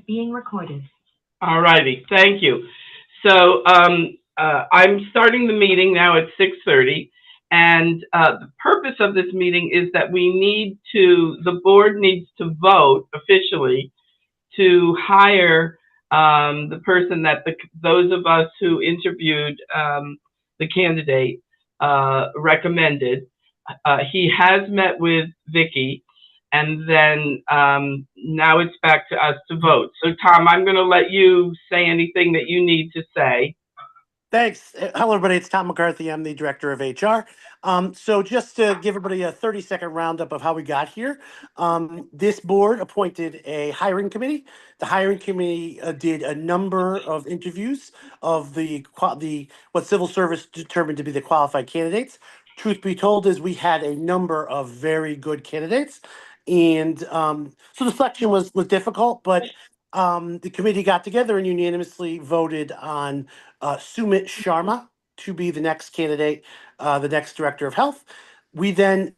Being recorded. All righty, thank you. So I'm starting the meeting now at 6:30, and the purpose of this meeting is that the board needs to vote officially to hire the person that those of us who interviewed the candidate recommended. He has met with Vicky, and then now it's back to us to vote. So, Tom, I'm going to let you say anything that you need to say. Thanks. Hello, everybody. It's Tom McCarthy. I'm the director of HR. So just to give everybody a 30-second roundup of how we got here, this board appointed a hiring committee. The hiring committee did a number of interviews of the what civil service determined to be the qualified candidates. Truth be told is we had a number of very good candidates. And so the selection was difficult, but the committee got together and unanimously voted on Sumit Sharma to be the next candidate, the next director of health. We then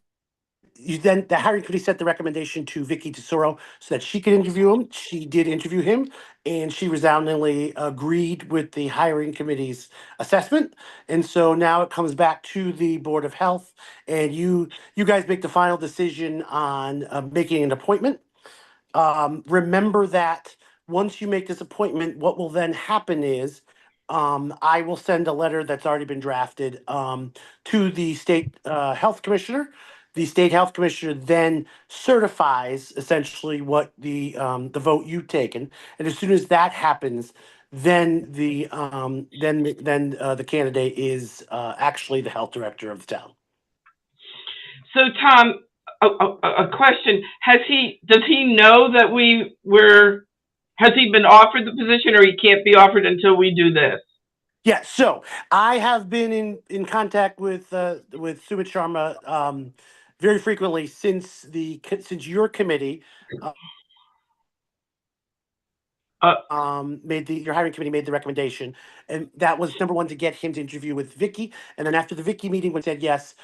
the hiring committee sent the recommendation to Vicky Tesoro so that she could interview him. She did interview him, and she resoundingly agreed with the hiring committee's assessment. And so now it comes back to the Board of Health, and you guys make the final decision on making an appointment. Remember that once you make this appointment, what will then happen is I will send a letter that's already been drafted to the state health commissioner. The state health commissioner then certifies essentially what the vote you've taken, and as soon as that happens, then the candidate is actually the health director of the town. So, Tom, a question: Does he know that we were? Has he been offered the position, or he can't be offered until we do this? Yeah, so I have been in contact with Sumit Sharma very frequently since your committee Uh, your hiring committee made the recommendation, and that was number one, to get him to interview with Vicky. And then after the Vicky meeting, when he said yes,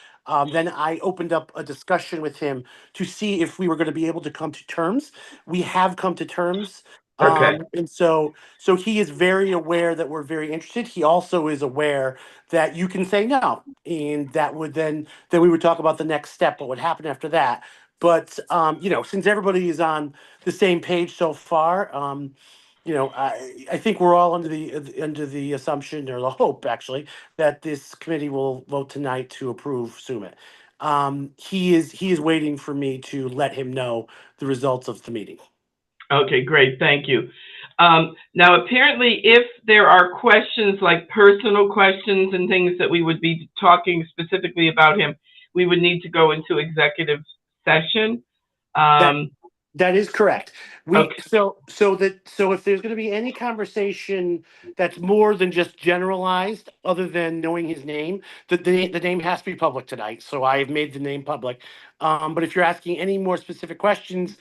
then I opened up a discussion with him to see if we were going to be able to come to terms. We have come to terms. okay. And so he is very aware that we're very interested. He also is aware that you can say no, and that would then we would talk about the next step, what would happen after that. But since everybody is on the same page so far, I think we're all under the assumption, or the hope actually, that this committee will vote tonight to approve Sumit. He is waiting for me to let him know the results of the meeting. Okay, great. Thank you. Now, apparently, if there are questions like personal questions and things that we would be talking specifically about him, we would need to go into executive session. That Um, that is correct. We okay, so if there's going to be any conversation that's more than just generalized, other than knowing his name, the name has to be public tonight. So I have made the name public. But if you're asking any more specific questions,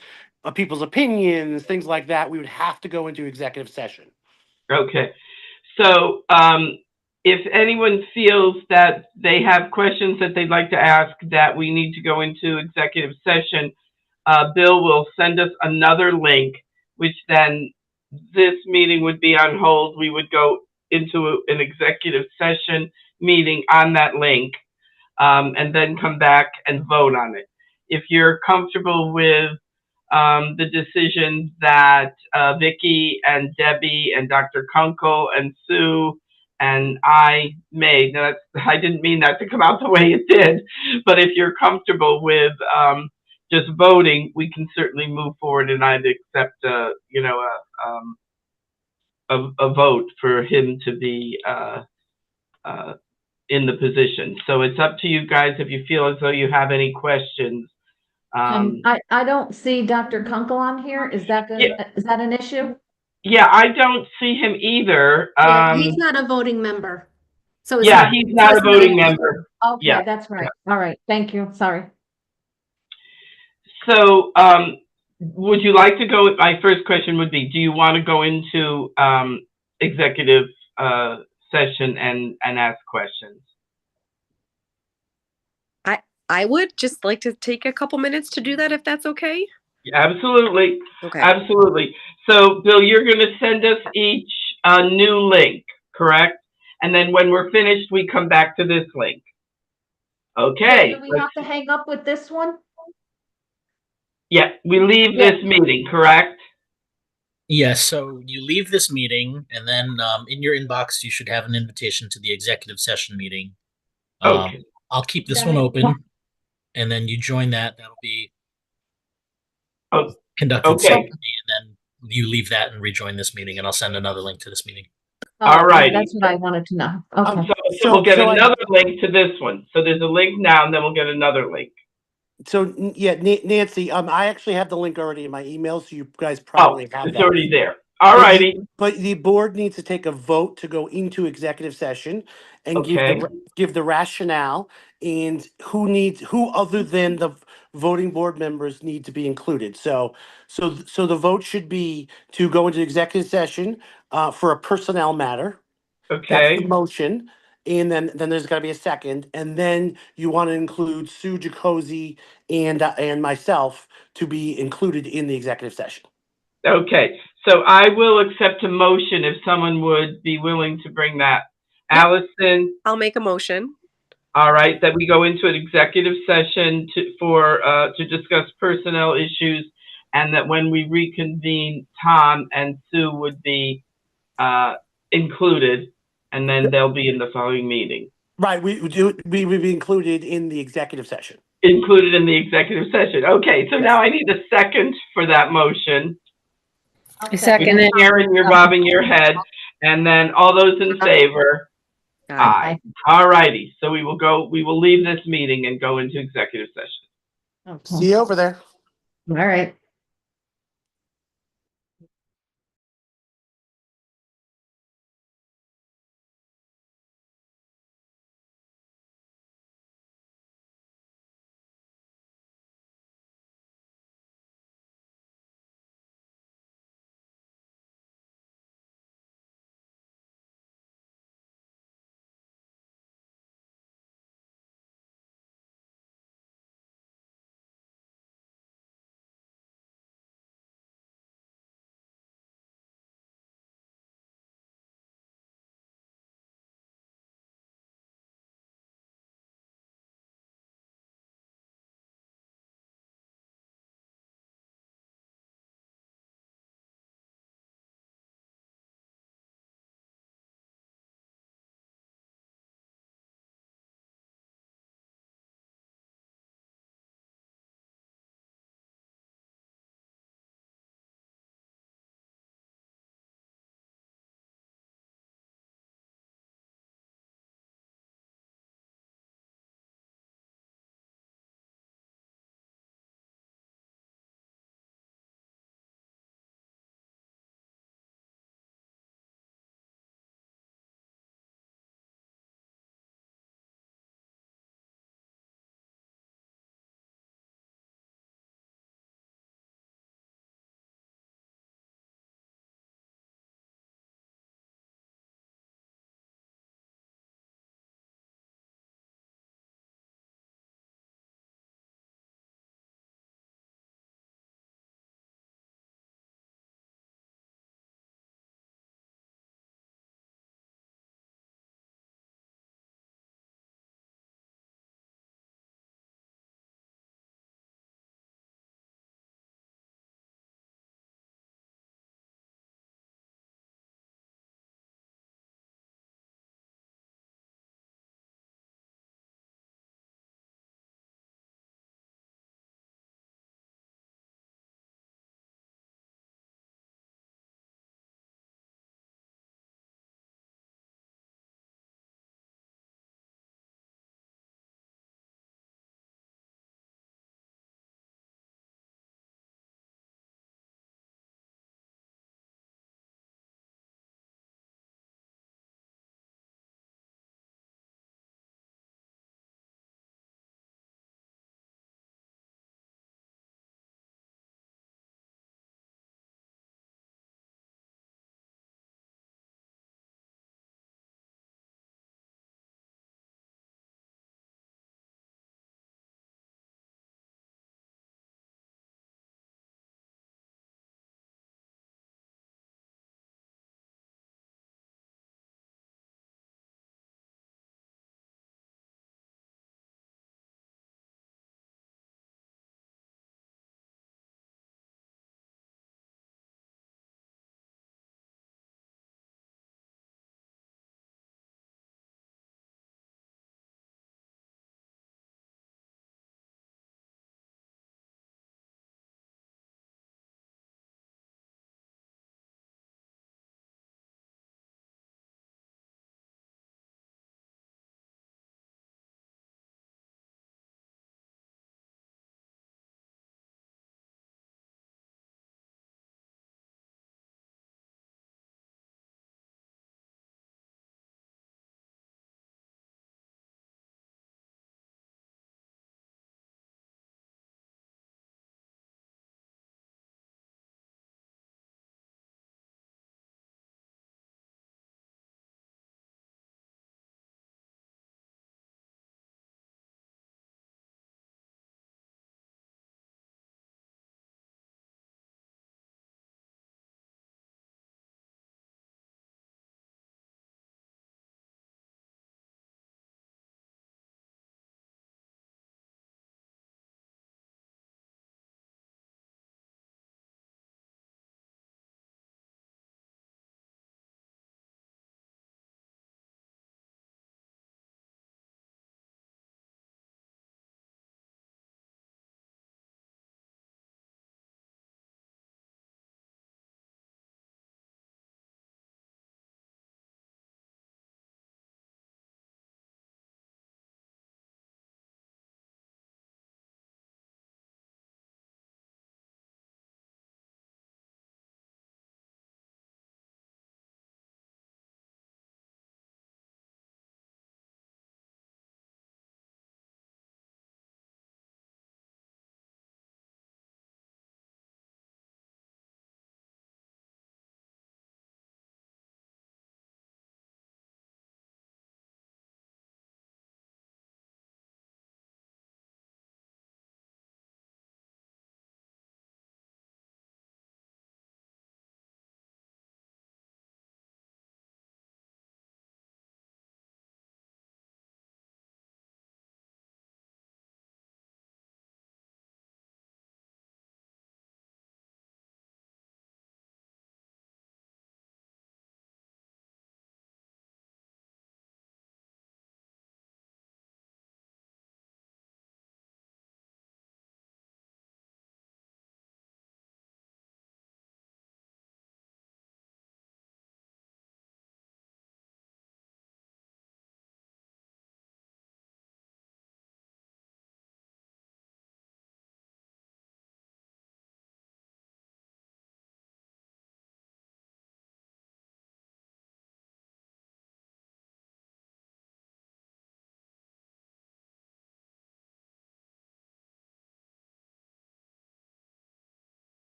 people's opinions, things like that, we would have to go into executive session. okay. So, if anyone feels that they have questions that they'd like to ask, that we need to go into executive session, Bill will send us another link, which then this meeting would be on hold. We would go into an executive session meeting on that link, and then come back and vote on it. If you're comfortable with the decisions that Vicky and Debbie and Dr. Kunkel and Sue and I made. Now, I didn't mean that to come out the way it did, but if you're comfortable with just voting, we can certainly move forward, and I'd accept a vote for him to be uh, in the position. So it's up to you guys if you feel as though you have any questions. I don't see Dr. Kunkel on here. Yeah, Is that an issue? yeah, I don't see him either. Yeah, he's not a voting member. So it's Yeah, not, he's so not a it's not voting an issue. member. Yeah. Okay, that's right. All right, thank you. Sorry. So, would you like to go? My first question would be: do you want to go into executive session and ask questions? I would just like to take a couple minutes to do that if that's okay. Absolutely, Okay. absolutely. So, Bill, you're going to send us each a new link, correct? And then when we're finished, we come back to this link. Okay. Do we have to hang up with this one? Yeah, we leave Yeah. this meeting, correct? Yes, so you leave this meeting, and then in your inbox, you should have an invitation to the executive session meeting. Okay. I'll keep this Got one it. open, and then you join that. That'll be Oh, conducted okay. separately, and then you leave that and rejoin this meeting, and I'll send another link to this meeting. All righty. That's what I wanted to know. Okay. So we'll get so another link to this one. So there's a link now, and then we'll get another link. Yeah, Nancy, I actually have the link already in my email, so you guys Oh, probably have it's that. already there. All righty. But the board needs to take a vote to go into executive session and Okay. give the rationale and who other than the voting board members need to be included. So the vote should be to go into executive session for a personnel matter. That's the Okay. motion. And then there's gotta be a second, and then you want to include Sue Jacozy and myself to be included in the executive session. Okay. So I will accept a motion if someone would be willing to bring that. Yep. Allison, I'll make a motion. all right, that we go into an executive session to discuss personnel issues, and that when we reconvene, Tom and Sue would be included, and then they'll be in the following meeting. Right, we would be included in the executive session. Included in the executive session. Okay, so now I need a second for that motion. Second it. Karen, you're bobbing your head, and then all those in favor? Aye. All righty, so we will leave this meeting and go into executive session. Okay. See you over there. All right.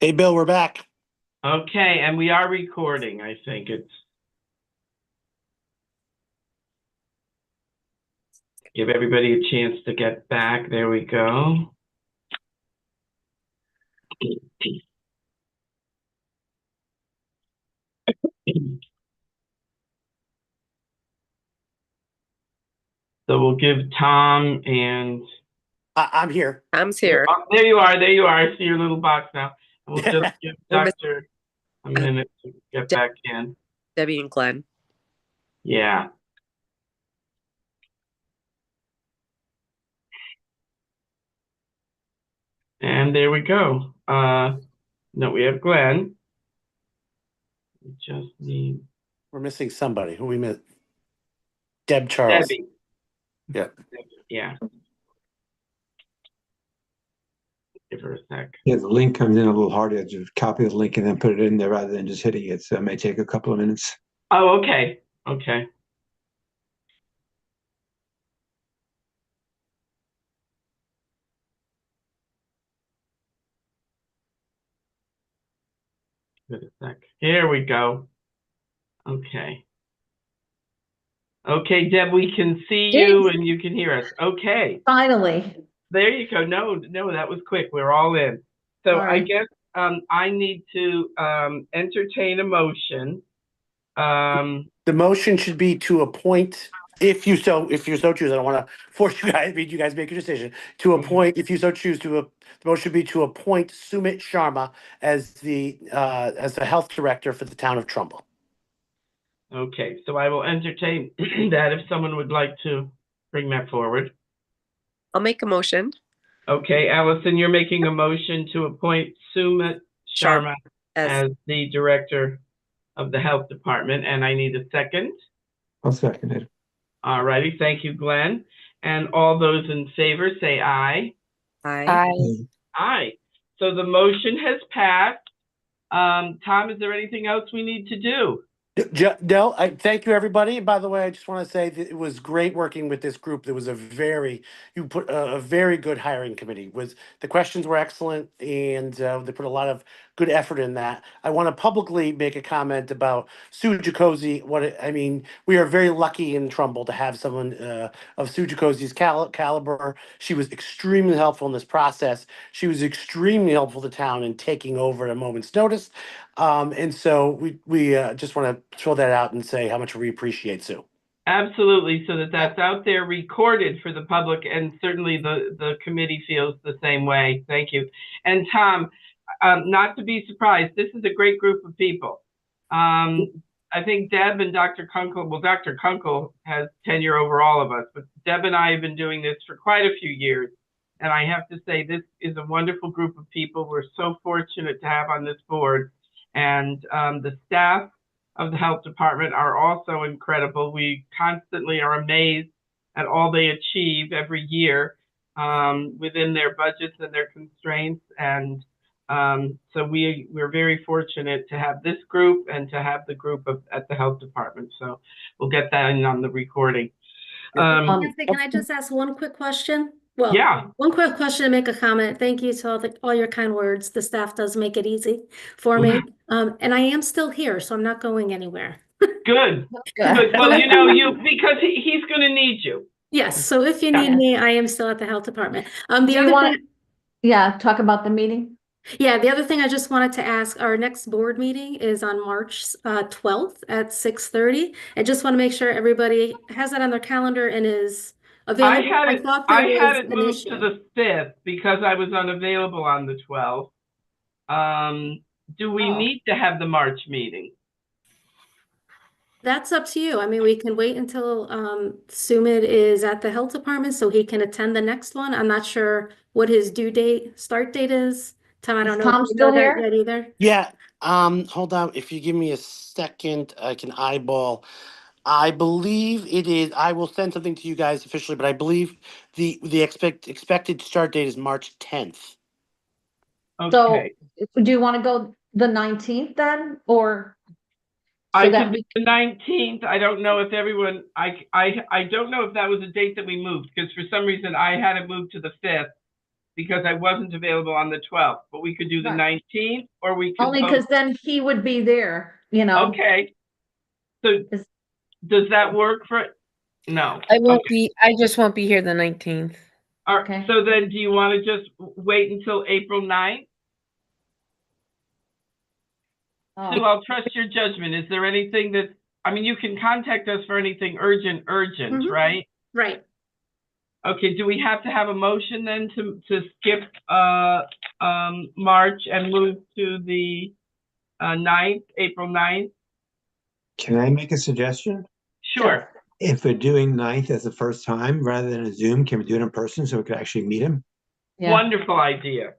Hey, Bill, we're back. Okay, and we are recording, I think it's. Give everybody a chance to get back. There we go. So we'll give Tom and I'm here. Tom's here. oh, there you are. There you are. I see your little box now. And we'll just give We're miss- Dr. a minute to get back in. Debbie and Glenn. Yeah. And there we go. No, we have Glenn. We just need We're missing somebody. Who we miss? Deb Charles. Debbie. Yeah. Yeah. Give her a sec. Yeah, the link comes in a little hard. You have to copy the link and then put it in there rather than just hitting it. So it may take a couple of minutes. Oh, okay. Okay. Give it a sec. Here we go. Okay. Okay, Deb, we can see you and you can hear us. Okay. Finally. There you go. No, that was quick. We're all in. So I Sorry. guess I need to entertain a motion. The motion should be to appoint, if you so choose. I don't want to force you guys. You guys make your decision. To appoint, if you so choose, the motion should be to appoint Sumit Sharma as the health director for the town of Trumbull. Okay, so I will entertain that if someone would like to bring that forward. I'll make a motion. Okay, Allison, you're making a motion to appoint Sumit Sharma As as the director of the health department, and I need a second. I'll second it. All righty, thank you, Glenn. And all those in favor say aye. I. Aye. So the motion has passed. Tom, is there anything else we need to do? No, I thank you, everybody. And by the way, I just want to say that it was great working with this group. There was you put a very good hiring committee. The questions were excellent, and they put a lot of good effort in that. I want to publicly make a comment about Sue Jacosi. We are very lucky in Trumbull to have someone of Sue Jacosi's caliber. She was extremely helpful in this process. She was extremely helpful to town in taking over at a moment's notice. And so we just want to throw that out and say how much we appreciate Sue. Absolutely, so that's out there recorded for the public, and certainly the committee feels the same way. Thank you. And Tom, not to be surprised, this is a great group of people. I think Deb and Dr. Kunkel, well, Dr. Kunkel has tenure over all of us, but Deb and I have been doing this for quite a few years. And I have to say, this is a wonderful group of people we're so fortunate to have on this board. And the staff of the health department are also incredible. We constantly are amazed at all they achieve every year within their budgets and their constraints. And so we're very fortunate to have this group and to have the group at the health department. So we'll get that in on the recording. Nancy, can I just ask one quick question? Well, Yeah. one quick question to make a comment. Thank you to all your kind words. The staff does make it easy for me. And I am still here, so I'm not going anywhere. Good. Good. Well, because he's going to need you. Yes, so if you need me, I am still at the health department. Do you want to talk about the meeting? Yeah, the other thing I just wanted to ask, our next board meeting is on March 12th at 6:30. I just want to make sure everybody has that on their calendar and is available. I had it moved to the 5th because I was unavailable on the 12th. Do we need to have the March meeting? That's up to you. I mean, we can wait until Sumit is at the health department so he can attend the next one. I'm not sure what his start date is. Tom, I don't know. Tom still here? Yet either. Yeah. Hold on. If you give me a second, I can eyeball. I believe it is. I will send something to you guys officially, but I believe the expected start date is March 10th. Okay. So do you want to go the 19th then, or? I could do the 19th. I don't know if everyone. I don't know if that was a date that we moved because for some reason I had it moved to the 5th. because I wasn't available on the 12th, but we could do the Right. 19th, or we could Only because then he would be there, you know. Okay. So Is- does that work for, no? I won't Okay. be, I just won't be here the 19th. All right, Okay. so then do you want to just wait until April 9th? Oh. Sue, I'll trust your judgment. Is there anything that, I mean, you can contact us for anything urgent, Mhm. right? Right. Okay, do we have to have a motion then to skip March and move to the 9th, April 9th? Can I make a suggestion? Sure. If we're doing 9th as the first time, rather than a Zoom, can we do it in person so we could actually meet him? Yeah. Wonderful idea.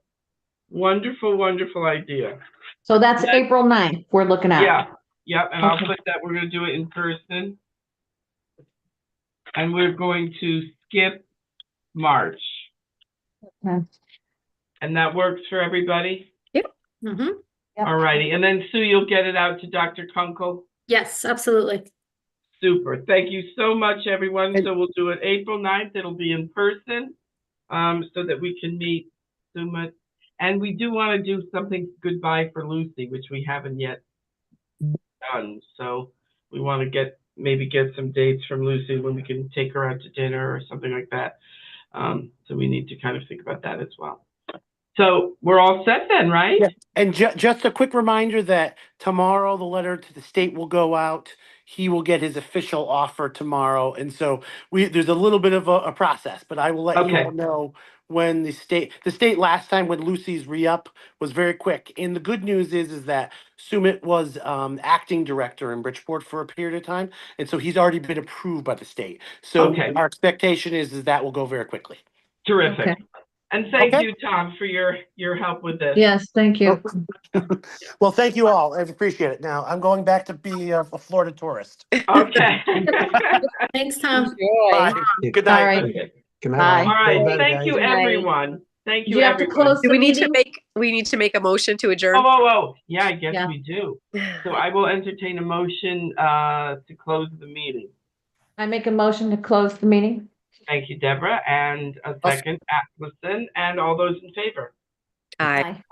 Wonderful, wonderful idea. So that's That- April 9th we're looking at. Yeah, yep, and I'll Okay. put that we're gonna do it in person. And we're going to skip March. Okay. And that works for everybody? Mm-hmm. Yep. All righty, and then Sue, you'll get it out to Dr. Kunkel? Yes, absolutely. Super, thank you so much, everyone. And- So we'll do it April 9th, it'll be in person, so that we can meet so much. And we do want to do something goodbye for Lucy, which we haven't yet done. So we want to maybe get some dates from Lucy when we can take her out to dinner or something like that. So we need to kind of think about that as well. So we're all set then, right? Yeah. And just a quick reminder that tomorrow the letter to the state will go out. He will get his official offer tomorrow. And so there's a little bit of a process, but I will let you Okay. all know when the state last time when Lucy's re-up was very quick. And the good news is that Sumit was acting director in Bridgeport for a period of time. And so he's already been approved by the state. So Okay. our expectation is that will go very quickly. Terrific. Okay. And thank Okay. you, Tom, for your help with this. Yes, thank you. Well, thank you all. I appreciate it. Now I'm going back to be a Florida tourist. Okay. Thanks, Tom. Bye. Good night. All right. Okay. Good night. Bye. All right, Feel better, thank you, guys. Night. everyone. Thank Do you, you have to everyone. close Do the we need to meeting? make a motion to adjourn? Oh. Yeah, I guess Yeah. we do. So I will entertain a motion to close the meeting. I make a motion to close the meeting. Thank you, Deborah, and a second, Allison, and all those in favor. Aye. Bye.